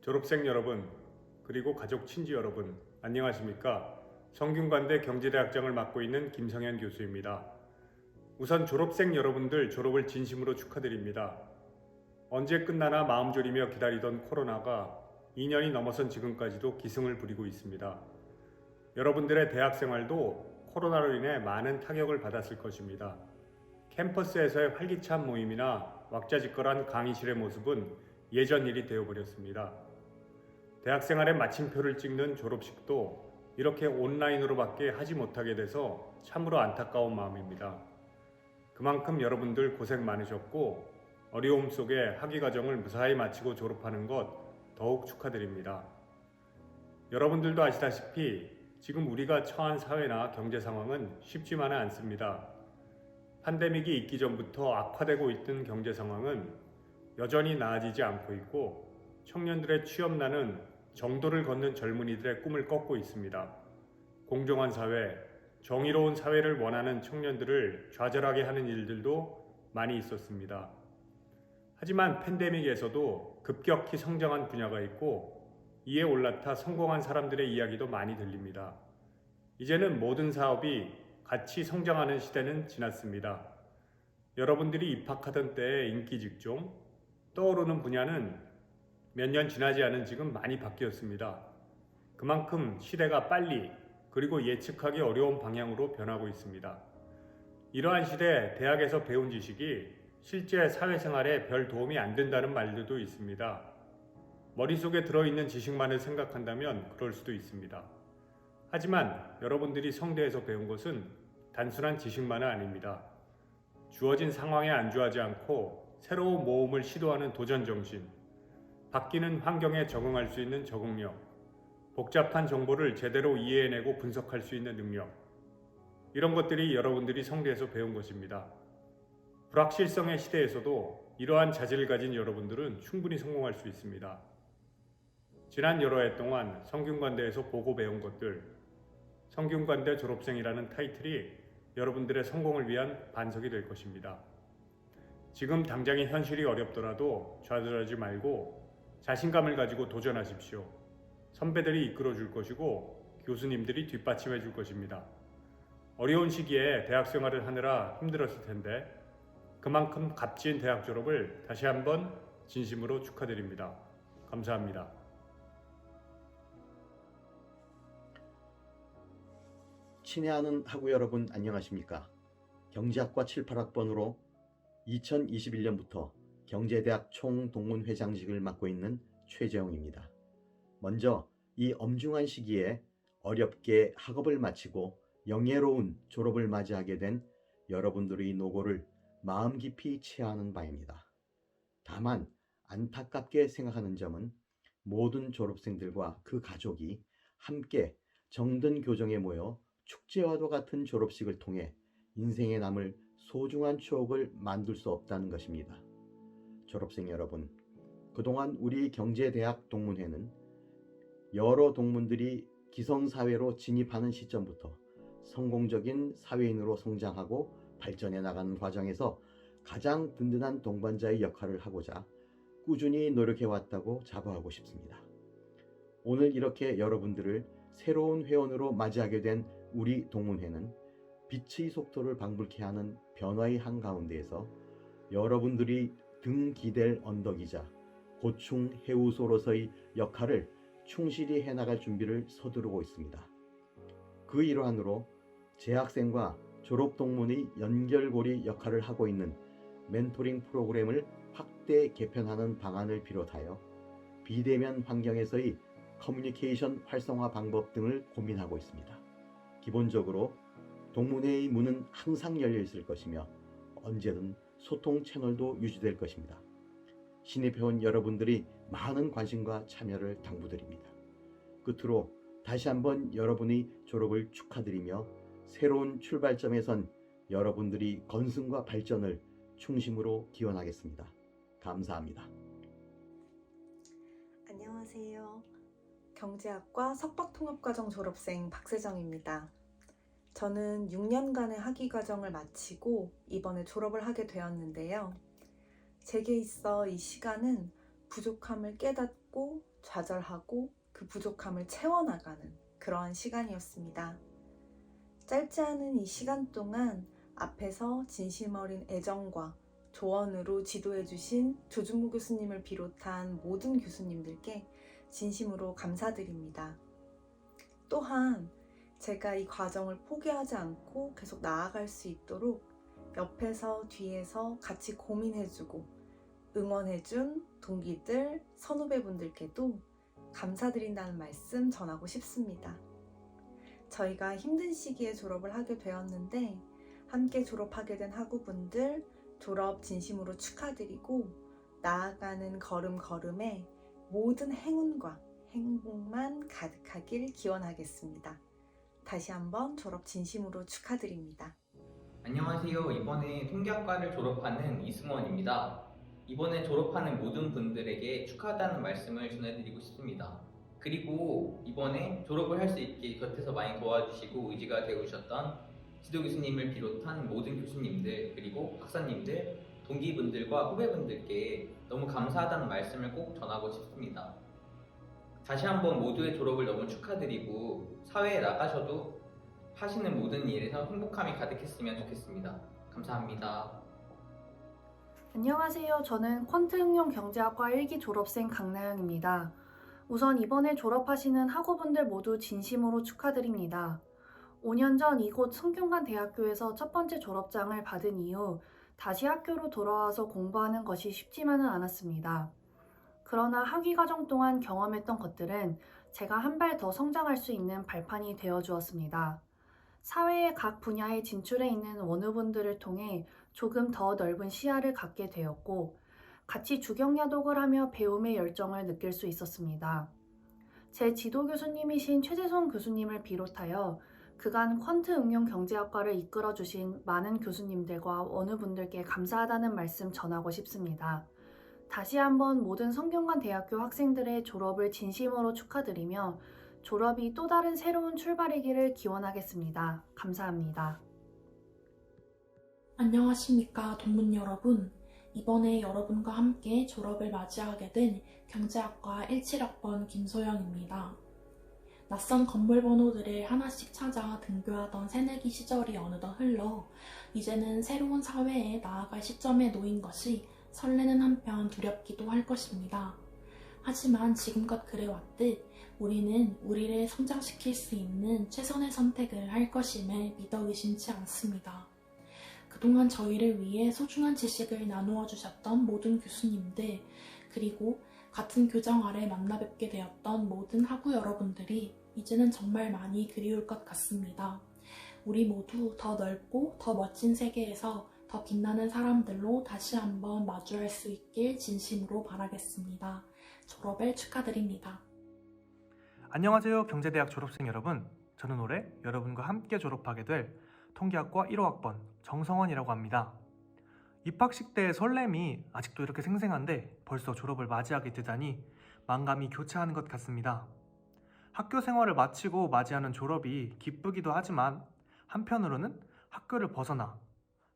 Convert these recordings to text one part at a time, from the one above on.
졸업생 여러분, 그리고 가족 친지 여러분, 안녕하십니까? 성균관대 경제대학장을 맡고 있는 김성현 교수입니다. 우선 졸업생 여러분들 졸업을 진심으로 축하드립니다. 언제 끝나나 마음 졸이며 기다리던 코로나가 2년이 넘어선 지금까지도 기승을 부리고 있습니다. 여러분들의 대학 생활도 코로나로 인해 많은 타격을 받았을 것입니다. 캠퍼스에서의 활기찬 모임이나 왁자지껄한 강의실의 모습은 예전 일이 되어버렸습니다. 대학생활의 마침표를 찍는 졸업식도 이렇게 온라인으로밖에 하지 못하게 돼서 참으로 안타까운 마음입니다. 그만큼 여러분들 고생 많으셨고 어려움 속에 학위과정을 무사히 마치고 졸업하는 것 더욱 축하드립니다. 여러분들도 아시다시피 지금 우리가 처한 사회나 경제 상황은 쉽지만은 않습니다. 팬데믹이 있기 전부터 악화되고 있던 경제 상황은 여전히 나아지지 않고 있고 청년들의 취업난은 정도를 걷는 젊은이들의 꿈을 꺾고 있습니다. 공정한 사회, 정의로운 사회를 원하는 청년들을 좌절하게 하는 일들도 많이 있었습니다. 하지만 팬데믹에서도 급격히 성장한 분야가 있고 이에 올라타 성공한 사람들의 이야기도 많이 들립니다. 이제는 모든 사업이 같이 성장하는 시대는 지났습니다. 여러분들이 입학하던 때의 인기 직종, 떠오르는 분야는 몇 년 지나지 않은 지금 많이 바뀌었습니다. 그만큼 시대가 빨리 그리고 예측하기 어려운 방향으로 변하고 있습니다. 이러한 시대에 대학에서 배운 지식이 실제 사회생활에 별 도움이 안 된다는 말들도 있습니다. 머릿속에 들어있는 지식만을 생각한다면 그럴 수도 있습니다. 하지만 여러분들이 성대에서 배운 것은 단순한 지식만은 아닙니다. 주어진 상황에 안주하지 않고 새로운 모험을 시도하는 도전 정신, 바뀌는 환경에 적응할 수 있는 적응력, 복잡한 정보를 제대로 이해해내고 분석할 수 있는 능력, 이런 것들이 여러분들이 성대에서 배운 것입니다. 불확실성의 시대에서도 이러한 자질을 가진 여러분들은 충분히 성공할 수 있습니다. 지난 여러 해 동안 성균관대에서 보고 배운 것들, 성균관대 졸업생이라는 타이틀이 여러분들의 성공을 위한 반석이 될 것입니다. 지금 당장의 현실이 어렵더라도 좌절하지 말고 자신감을 가지고 도전하십시오. 선배들이 이끌어 줄 것이고 교수님들이 뒷받침해 줄 것입니다. 어려운 시기에 대학 생활을 하느라 힘들었을 텐데 그만큼 값진 대학 졸업을 다시 한번 진심으로 축하드립니다. 감사합니다. 친애하는 학우 여러분 안녕하십니까? 경제학과 7, 8학번으로 2021년부터 경제대학 총동문회장직을 맡고 있는 최재용입니다. 먼저 이 엄중한 시기에 어렵게 학업을 마치고 영예로운 졸업을 맞이하게 된 여러분들의 노고를 마음 깊이 치하하는 바입니다. 다만 안타깝게 생각하는 점은 모든 졸업생들과 그 가족이 함께 정든 교정에 모여 축제와도 같은 졸업식을 통해 인생에 남을 소중한 추억을 만들 수 없다는 것입니다. 졸업생 여러분, 그동안 우리 경제대학 동문회는 여러 동문들이 기성사회로 진입하는 시점부터 성공적인 사회인으로 성장하고 발전해 나가는 과정에서 가장 든든한 동반자의 역할을 하고자 꾸준히 노력해왔다고 자부하고 싶습니다. 오늘 이렇게 여러분들을 새로운 회원으로 맞이하게 된 우리 동문회는 빛의 속도를 방불케 하는 변화의 한가운데에서 여러분들이 등 기댈 언덕이자 고충 해우소로서의 역할을 충실히 해나갈 준비를 서두르고 있습니다. 그 일환으로 재학생과 졸업동문의 연결고리 역할을 하고 있는 멘토링 프로그램을 확대 개편하는 방안을 비롯하여 비대면 환경에서의 커뮤니케이션 활성화 방법 등을 고민하고 있습니다. 기본적으로 동문회의 문은 항상 열려 있을 것이며 언제든 소통 채널도 유지될 것입니다. 신입회원 여러분들이 많은 관심과 참여를 당부드립니다. 끝으로 다시 한번 여러분의 졸업을 축하드리며 새로운 출발점에 선 여러분들이 건승과 발전을 충심으로 기원하겠습니다. 감사합니다. 안녕하세요. 경제학과 석박통합과정 졸업생 박세정입니다. 저는 6년간의 학위과정을 마치고 이번에 졸업을 하게 되었는데요. 제게 있어 이 시간은 부족함을 깨닫고 좌절하고 그 부족함을 채워나가는 그러한 시간이었습니다. 짧지 않은 이 시간 동안 앞에서 진심 어린 애정과 조언으로 지도해주신 조준무 교수님을 비롯한 모든 교수님들께 진심으로 감사드립니다. 또한 제가 이 과정을 포기하지 않고 계속 나아갈 수 있도록 옆에서 뒤에서 같이 고민해주고 응원해준 동기들, 선후배분들께도 감사드린다는 말씀 전하고 싶습니다. 저희가 힘든 시기에 졸업을 하게 되었는데 함께 졸업하게 된 학우분들 졸업 진심으로 축하드리고 나아가는 걸음걸음에 모든 행운과 행복만 가득하길 기원하겠습니다. 다시 한번 졸업 진심으로 축하드립니다. 안녕하세요. 이번에 통계학과를 졸업하는 이승원입니다. 이번에 졸업하는 모든 분들에게 축하하다는 말씀을 전해드리고 싶습니다. 그리고 이번에 졸업을 할 수 있게 곁에서 많이 도와주시고 의지가 되어주셨던 지도교수님을 비롯한 모든 교수님들 그리고 박사님들, 동기분들과 후배분들께 너무 감사하다는 말씀을 꼭 전하고 싶습니다. 다시 한번 모두의 졸업을 너무 축하드리고 사회에 나가셔도 하시는 모든 일에서 행복함이 가득했으면 좋겠습니다. 감사합니다. 안녕하세요. 저는 퀀트 응용 경제학과 1기 졸업생 강나영입니다. 우선 이번에 졸업하시는 학우분들 모두 진심으로 축하드립니다. 5년 전 이곳 성균관대학교에서 첫 번째 졸업장을 받은 이후 다시 학교로 돌아와서 공부하는 것이 쉽지만은 않았습니다. 그러나 학위 과정 동안 경험했던 것들은 제가 한 발 더 성장할 수 있는 발판이 되어 주었습니다. 사회의 각 분야에 진출해 있는 원우분들을 통해 조금 더 넓은 시야를 갖게 되었고 같이 주경야독을 하며 배움의 열정을 느낄 수 있었습니다. 제 지도 교수님이신 최재성 교수님을 비롯하여 그간 퀀트 응용 경제학과를 이끌어 주신 많은 교수님들과 원우분들께 감사하다는 말씀 전하고 싶습니다. 다시 한번 모든 성균관 대학교 학생들의 졸업을 진심으로 축하드리며 졸업이 또 다른 새로운 출발이기를 기원하겠습니다. 감사합니다. 안녕하십니까 동문 여러분. 이번에 여러분과 함께 졸업을 맞이하게 된 경제학과 17학번 김소영입니다. 낯선 건물 번호들을 하나씩 찾아 등교하던 새내기 시절이 어느덧 흘러 이제는 새로운 사회에 나아갈 시점에 놓인 것이 설레는 한편 두렵기도 할 것입니다. 하지만 지금껏 그래왔듯 우리는 우리를 성장시킬 수 있는 최선의 선택을 할 것임을 믿어 의심치 않습니다. 그동안 저희를 위해 소중한 지식을 나누어 주셨던 모든 교수님들, 그리고 같은 교정 아래 만나 뵙게 되었던 모든 학우 여러분들이 이제는 정말 많이 그리울 것 같습니다. 우리 모두 더 넓고 더 멋진 세계에서 더 빛나는 사람들로 다시 한번 마주할 수 있길 진심으로 바라겠습니다. 졸업을 축하드립니다. 안녕하세요. 경제대학 졸업생 여러분. 저는 올해 여러분과 함께 졸업하게 될 통계학과 1호학번 정성원이라고 합니다. 입학식 때의 설렘이 아직도 이렇게 생생한데 벌써 졸업을 맞이하게 되다니 만감이 교차하는 것 같습니다. 학교 생활을 마치고 맞이하는 졸업이 기쁘기도 하지만 한편으로는 학교를 벗어나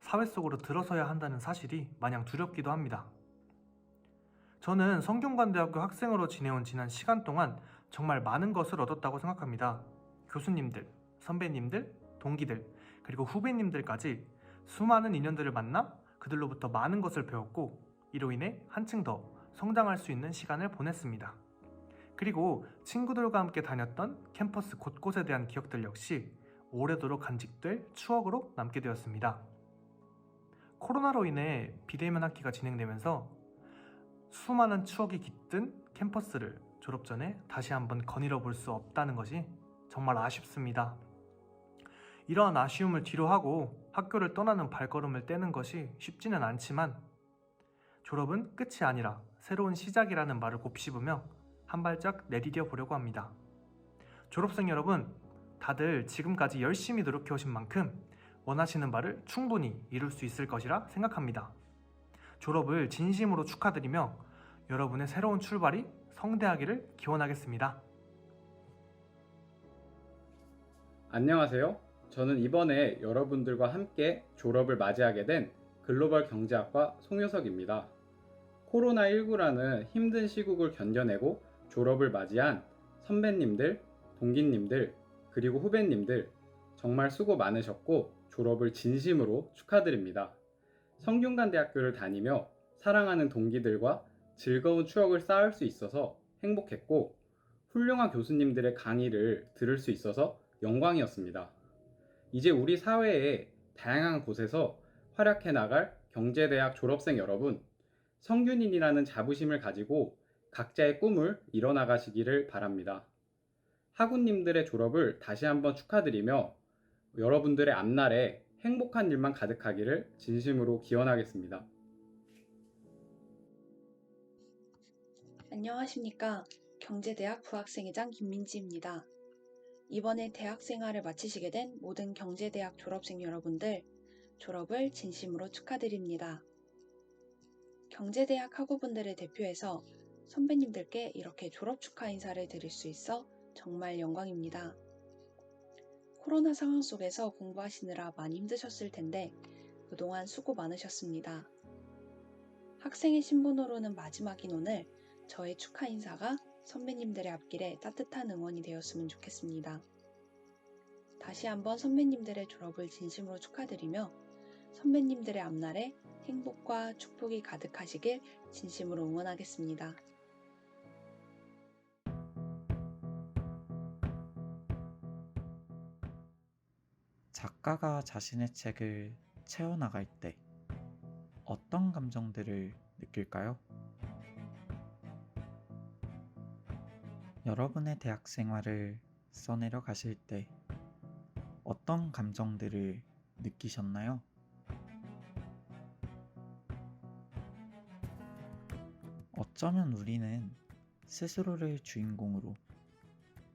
사회 속으로 들어서야 한다는 사실이 마냥 두렵기도 합니다. 저는 성균관대학교 학생으로 지내온 지난 시간 동안 정말 많은 것을 얻었다고 생각합니다. 교수님들, 선배님들, 동기들, 그리고 후배님들까지 수많은 인연들을 만나 그들로부터 많은 것을 배웠고 이로 인해 한층 더 성장할 수 있는 시간을 보냈습니다. 그리고 친구들과 함께 다녔던 캠퍼스 곳곳에 대한 기억들 역시 오래도록 간직될 추억으로 남게 되었습니다. 코로나로 인해 비대면 학기가 진행되면서 수많은 추억이 깃든 캠퍼스를 졸업 전에 다시 한번 거닐어 볼 수 없다는 것이 정말 아쉽습니다. 이러한 아쉬움을 뒤로하고 학교를 떠나는 발걸음을 떼는 것이 쉽지는 않지만 졸업은 끝이 아니라 새로운 시작이라는 말을 곱씹으며 한 발짝 내디뎌 보려고 합니다. 졸업생 여러분, 다들 지금까지 열심히 노력해 오신 만큼 원하시는 바를 충분히 이룰 수 있을 것이라 생각합니다. 졸업을 진심으로 축하드리며 여러분의 새로운 출발이 성대하기를 기원하겠습니다. 안녕하세요. 저는 이번에 여러분들과 함께 졸업을 맞이하게 된 글로벌 경제학과 송효석입니다. 코로나19라는 힘든 시국을 견뎌내고 졸업을 맞이한 선배님들, 동기님들, 그리고 후배님들 정말 수고 많으셨고 졸업을 진심으로 축하드립니다. 성균관대학교를 다니며 사랑하는 동기들과 즐거운 추억을 쌓을 수 있어서 행복했고 훌륭한 교수님들의 강의를 들을 수 있어서 영광이었습니다. 이제 우리 사회의 다양한 곳에서 활약해 나갈 경제대학 졸업생 여러분, 성균인이라는 자부심을 가지고 각자의 꿈을 이뤄나가시기를 바랍니다. 학우님들의 졸업을 다시 한번 축하드리며 여러분들의 앞날에 행복한 일만 가득하기를 진심으로 기원하겠습니다. 안녕하십니까. 경제대학 부학생회장 김민지입니다. 이번에 대학 생활을 마치시게 된 모든 경제대학 졸업생 여러분들, 졸업을 진심으로 축하드립니다. 경제대학 학우분들을 대표해서 선배님들께 이렇게 졸업 축하 인사를 드릴 수 있어 정말 영광입니다. 코로나 상황 속에서 공부하시느라 많이 힘드셨을 텐데 그동안 수고 많으셨습니다. 학생의 신분으로는 마지막인 오늘 저의 축하 인사가 선배님들의 앞길에 따뜻한 응원이 되었으면 좋겠습니다. 다시 한번 선배님들의 졸업을 진심으로 축하드리며 선배님들의 앞날에 행복과 축복이 가득하시길 진심으로 응원하겠습니다. 작가가 자신의 책을 채워나갈 때 어떤 감정들을 느낄까요? 여러분의 대학 생활을 써내려 가실 때 어떤 감정들을 느끼셨나요? 어쩌면 우리는 스스로를 주인공으로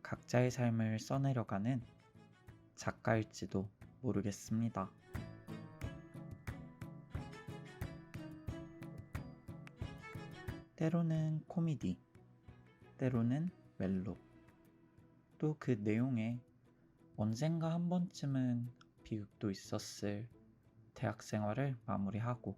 각자의 삶을 써내려가는 작가일지도 모르겠습니다. 때로는 코미디, 때로는 멜로, 또 그 내용에 언젠가 한 번쯤은 비극도 있었을 대학 생활을 마무리하고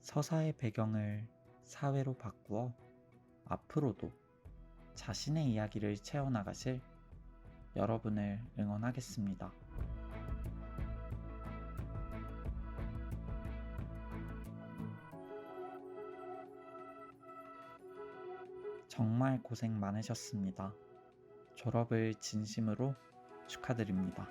서사의 배경을 사회로 바꾸어 앞으로도 자신의 이야기를 채워나가실 여러분을 응원하겠습니다. 정말 고생 많으셨습니다. 졸업을 진심으로 축하드립니다.